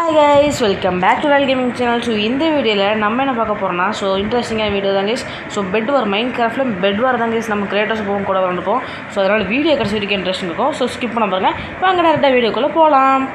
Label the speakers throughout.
Speaker 1: Hi guys, welcome back to Real Gaming Channel. So in the video நம்ம என்ன பார்க்க போறோம்னா இன்ட்ரெஸ்டிங்கான வீடியோ தான் guys. பெட் வார் மைன்கிராஃப்ட்ல பெட் வார் தான் guys நம்ம கிரியேட்டர்ஸ் போகும் கூட வந்துப்போம். அதனால வீடியோ கடைசி வரைக்கும் இன்ட்ரெஸ்டிங் இருக்கும். ஸ்கிப் பண்ண பாருங்க. வாங்க நேரா வீடியோக்குள்ள போலாம்.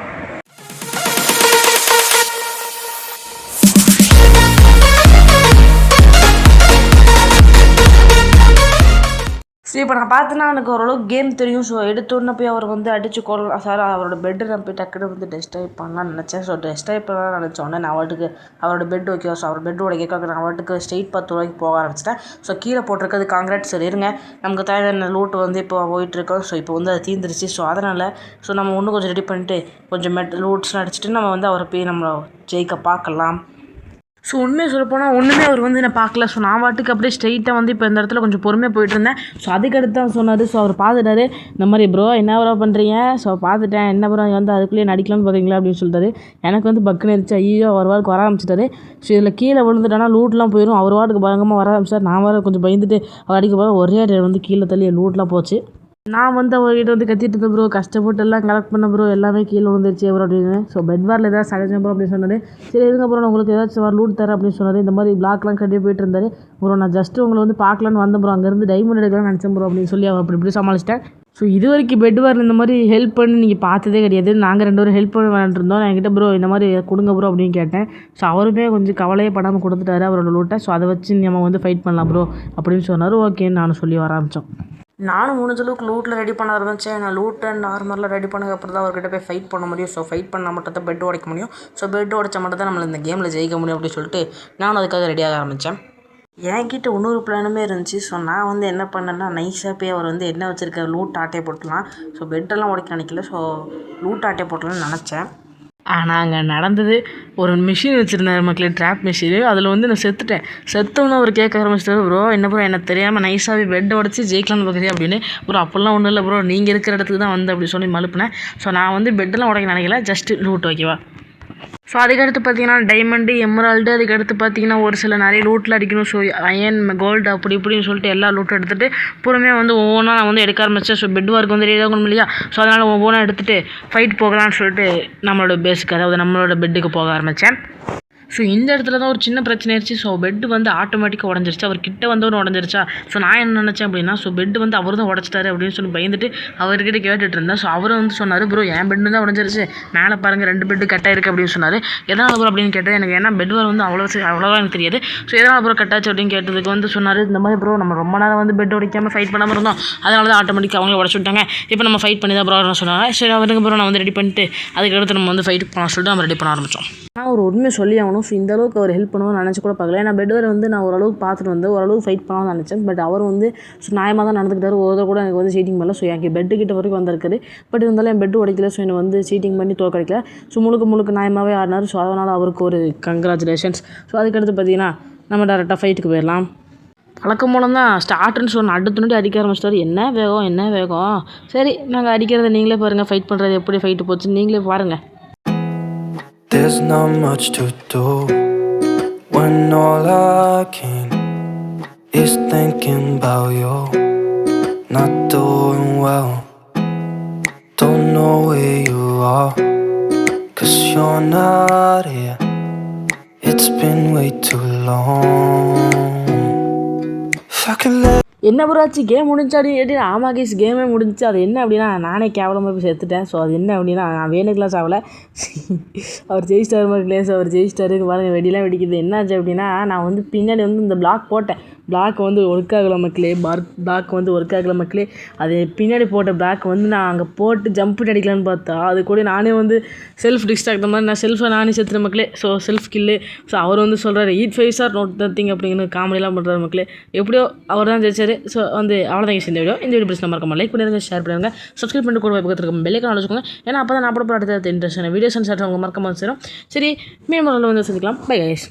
Speaker 1: இப்போ நான் பார்த்தேன்னா எனக்கு ஓரளவுக்கு கேம் தெரியும். எடுத்தோன்னே போய் அவர் அடித்து கொள்ளலாம் சார். அவரோட பெட்டு நான் போய் டக்குனு டெஸ்ட்ரைவ் பண்ணலான்னு நினச்சேன். டெஸ்ட்ரைவ் பண்ணலாம்னு நினச்சோன்னே நான் அவட்டுக்கு அவரோட பெட் ஓகே. அவர் பெட் உடைக்க நான் அவட்டுக்கு ஸ்ட்ரெயிட் 10 ரூபாய்க்கு போக ஆரம்பிச்சிட்டேன். கீழே போட்டிருக்கிறது காங்கிரீட். சரி இருங்க, நமக்கு தேவையான லூட் இப்போ போயிட்டுருக்கோம். இப்போ அது தீர்ந்துருச்சு. அதனால் நம்ம இன்னும் கொஞ்சம் ரெடி பண்ணிட்டு கொஞ்சம் லூட்ஸ்லாம் அடிச்சுட்டு நம்ம அவரை போய் நம்ம ஜெயிக்க பார்க்கலாம். உண்மையை சொல்லப்போனால் ஒன்றுமே அவர் நான் பார்க்கல. நான் வாட்டுக்கு அப்படியே ஸ்ட்ரெயிட்டாக இப்போ இந்த இடத்துல கொஞ்சம் பொறுமையாக போயிட்டுருந்தேன். அதுக்கடுத்து தான் சொன்னார். அவர் பார்த்துட்டாரு. இந்த மாதிரி ப்ரோ என்ன ப்ரோ பண்ணுறீங்க? பார்த்துட்டேன். என்ன ப்ரோ அதுக்குள்ளேயே நடிக்கலாம்னு பார்த்தீங்களா அப்படின்னு சொல்லிட்டாரு. எனக்கு பக்குன்னு இருந்துச்சு. ஐயோ அவர் வாட்டுக்கு வர ஆரம்பிச்சிட்டாரு. இதில் கீழே விழுந்துட்டானா லூட்லாம் போயிடும். அவர் வாட்டுக்கு பயங்கரமாக வர ஆரம்பிச்சார். நான் வேறு கொஞ்சம் பயந்துட்டு அவர் அடிக்க போகிறேன். ஒரே கீழே தள்ளி லூட்லாம் போச்சு. நான் அவர்கிட்ட கத்திட்டு இருந்தேன். ப்ரோ கஷ்டப்பட்டு எல்லாம் கலெக்ட் பண்ண ப்ரோ, எல்லாமே கீழே விழுந்துருச்சு ப்ரோ அப்படின்னு. பெட் வாரில் ஏதாவது சகஜம் ப்ரோ அப்படின்னு சொன்னார். சரி இருங்க ப்ரோ, நான் உங்களுக்கு ஏதாச்சும் லூட் தரேன் அப்படின்னு சொன்னார். இந்த மாதிரி பிளாக்லாம் கட்டி போயிட்டு இருந்தார். ப்ரோ நான் ஜஸ்ட்டு உங்களை பார்க்கலான்னு வந்தேன் ப்ரோ, அங்கேருந்து டைமண்ட் எடுக்கலாம்னு நினச்சேன் ப்ரோ அப்படின்னு சொல்லி அவர் இப்படி சமாளிச்சிட்டேன். இது வரைக்கும் பெட் வாரில் இந்த மாதிரி ஹெல்ப் பண்ணி நீங்கள் பார்த்ததே கிடையாது. நாங்கள் 2 பேரும் ஹெல்ப் பண்ண வேண்டியிருந்தோம். என்கிட்ட ப்ரோ இந்த மாதிரி கொடுங்க ப்ரோ அப்படின்னு கேட்டேன். அவருமே கொஞ்சம் கவலையே படாமல் கொடுத்துட்டாரு அவரோட லூட்டை. அதை வச்சு நம்ம ஃபைட் பண்ணலாம் ப்ரோ அப்படின்னு சொன்னார். ஓகேன்னு நானும் சொல்லி வர ஆரம்பித்தோம். நானும் முடிஞ்சளவுக்கு லூட்டில் ரெடி பண்ண ஆரம்பித்தேன். நான் லூட் அண்ட் ஆர்மரில் ரெடி பண்ணதுக்கப்புறம் தான் அவர்கிட்ட போய் ஃபைட் பண்ண முடியும். ஃபைட் பண்ணால் மட்டும் தான் பெட் உடைக்க முடியும். பெட் உடைச்சா மட்டும் தான் நம்மளை இந்த கேமில் ஜெயிக்க முடியும் அப்படின்னு சொல்லிட்டு நானும் அதுக்காக ரெடியாக ஆரம்பித்தேன். என்கிட்ட இன்னொரு பிளானுமே இருந்துச்சு. நான் என்ன பண்ணேன்னா நைஸாக போய் அவர் என்ன வச்சுருக்க லூட் ஆட்டையை போட்டுலாம். பெட்டெல்லாம் உடைக்க நினைக்கல. லூட் ஆட்டையை போட்டலாம்னு நினச்சேன். ஆனால் அங்கே நடந்தது ஒரு மிஷின் வச்சுருந்தார் மக்களே, ட்ராப் மிஷின். அதில் நான் செத்தோன்னு அவர் கேட்க ஆரம்பிச்சிட்டாரு. ப்ரோ என்ன ப்ரோ என்ன தெரியாமல் நைஸாகவே பெட்டை உடச்சி ஜெயிக்கலாம்னு பார்க்குறேன் அப்படின்னு. ப்ரோ அப்போல்லாம் ஒன்றும் இல்லை ப்ரோ, நீங்கள் இருக்கிற இடத்துக்கு தான் அப்படி சொல்லி மழுப்பினேன். நான் பெட்டெல்லாம் உடைக்க நினைக்கல, ஜஸ்ட்டு லூட் ஓகேவா. அதுக்கடுத்து பார்த்தீங்கன்னா டைமண்டு, எமரால்டு, அதுக்கடுத்து பார்த்தீங்கன்னா ஒரு சில நிறைய லூட்டில் அடிக்கணும். அயன், கோல்டு அப்படி இப்படின்னு சொல்லிட்டு எல்லா லூட்டும் எடுத்துகிட்டு பொறுமையாக ஒவ்வொன்றா நான் எடுக்க ஆரம்பித்தேன். பெட் வார்க்கு ரெடி ஆகணும் இல்லையா. அதனால் ஒவ்வொன்றா எடுத்துகிட்டு ஃபைட் போகலான்னு சொல்லிட்டு நம்மளோட பேஸுக்கு, அதாவது நம்மளோட பெட்டுக்கு போக ஆரம்பித்தேன். இந்த இடத்துல தான் ஒரு சின்ன பிரச்சனை ஆயிடுச்சு. பெட்டு ஆட்டோமேட்டிக்காக உடஞ்சிருச்சு. அவர் கிட்ட வந்தவரும் உடஞ்சிருச்சா. நான் என்ன நினச்சேன் அப்படின்னா பெட்டு அவர் தான் உடச்சிட்டாரு அப்படின்னு சொல்லி பயந்துட்டு அவர்கிட்ட கேட்டுட்டு இருந்தேன். அவரும் சொன்னார், ப்ரோ என் பெட்டு தான் உடஞ்சிருச்சு, மேலே பாருங்கள் 2 பெட்டு கட்டாயிருக்கு அப்படின்னு சொன்னார். எதனால் ப்ரோ அப்படின்னு கேட்டது. எனக்கு ஏன்னா பெட் வார் அவ்வளோவா எனக்கு தெரியாது. எதனால் ப்ரோ கட்டாச்சு அப்படின்னு கேட்டதுக்கு சொன்னார், இந்த மாதிரி ப்ரோ நம்ம ரொம்ப நேரம் பெட் உடைக்காமல் ஃபைட் பண்ணாமல் இருந்தோம், அதனால தான் ஆட்டோமேட்டிக்காக அவங்களே உடச்சு விட்டாங்க. இப்போ நம்ம ஃபைட் பண்ணி தான் ப்ரோ சொன்னாங்க. சரி அவருக்கு ப்ரோ நான் ரெடி பண்ணிட்டு அதுக்கடுத்து நம்ம ஃபைட் பண்ண சொல்லிட்டு நம்ம ரெடி பண்ண ஆரம்பித்தோம். நான் ஒரு உண்மையை சொல்லி ஆகணும். இந்த அளவுக்கு அவர் ஹெல்ப் பண்ணுவோம்னு நினச்சி கூட பார்க்கல. ஏன்னா பெட் வார் நான் ஓரளவுக்கு பார்த்துட்டு ஓரளவுக்கு ஃபைட் பண்ணலாம்னு நினச்சேன். பட் அவர் நியாயமாக தான் நடந்துக்கிட்டார். ஒரு கூட எனக்கு சீட்டிங் பண்ணல. என் பெட்டு கிட்ட வரைக்கும் வந்திருக்காரு. பட் இருந்தாலும் என் பெட்டு உடைக்கல. என்னை சீட்டிங் பண்ணி தோற்கடிக்கல. முழுக்க நியாயமாகவே ஆடினார். அதனால் அவருக்கு ஒரு கங்க்ராச்சுலேஷன்ஸ். அதுக்கடுத்து பார்த்தீங்கன்னா நம்ம டேரெக்டாக ஃபைட்டுக்கு போயிடலாம். வழக்கம் மூலம் தான் ஸ்டார்ட்னு சொன்ன அடுத்து அடிக்க ஆரம்பிச்சிட்டாரு. என்ன வேகம். சரி நாங்கள் அடிக்கிறத நீங்களே பாருங்கள், ஃபைட் பண்ணுறது எப்படி ஃபைட்டு போச்சு நீங்களே பாருங்கள்.
Speaker 2: There's not much to do when all I can is thinking about you. Not doing well, don't know where you are, 'cause you're not here. It's been way too long. If I could let
Speaker 1: என்ன bro ஆச்சு, game முடிஞ்சா அப்படின்னு கேட்டு. ஆமாம் case கேமே முடிஞ்சிச்சு. அது என்ன அப்படின்னா நானே கேவலமாக போய் செத்துட்டேன். அது என்ன அப்படின்னா நான் வேணுக்கெலாம் சாவலை. அவர் ஜெயிச்சிட்டார் மக்களே. அவர் ஜெயிச்சிட்டாருக்கு பாருங்கள், வெடிலாம் வெடிக்குது. என்னாச்சு அப்படின்னா நான் பின்னாடி இந்த பிளாக் போட்டேன். பிளாக் ஒர்க் ஆகலை மக்களே. பிளாக் ஒர்க் ஆகலை மக்களே. அது பின்னாடி போட்ட பிளாக் நான் அங்கே போட்டு ஜம்ப் அடிக்கலான்னு பார்த்தா அது கூட நானே செல்ஃப் டிஸ்ட்ராக்ட் மாதிரி நான் செல்ஃபை நானே செத்துறேன் மக்களே. செல்ஃப் கில்லு. அவர் சொல்கிறாரு eat 5 star not nothing அப்படிங்கிற காமெடியெலாம் பண்ணுறாரு மக்களே. எப்படியோ அவர் தான் ஜெயிச்சார். அவ்வளோதான் இந்த வீடியோ பிடிச்ச மறக்காம லைக் பண்ணிடுங்க, ஷேர் பண்ணுங்க, சப்ஸ்கிரைப் பண்ணிட்டு கூட பக்கத்தில் இருக்க பெல் ஐகான் வச்சுக்கோங்க. ஏன்னா அப்போ தான் நான் போட அடுத்த இன்ட்ரெஸ்டான வீடியோஸ் அண்ட் ஷார்ட்ஸ் அவங்க மறக்காம சேரும். சரி மீண்டும் சந்திக்கலாம். Bye guys.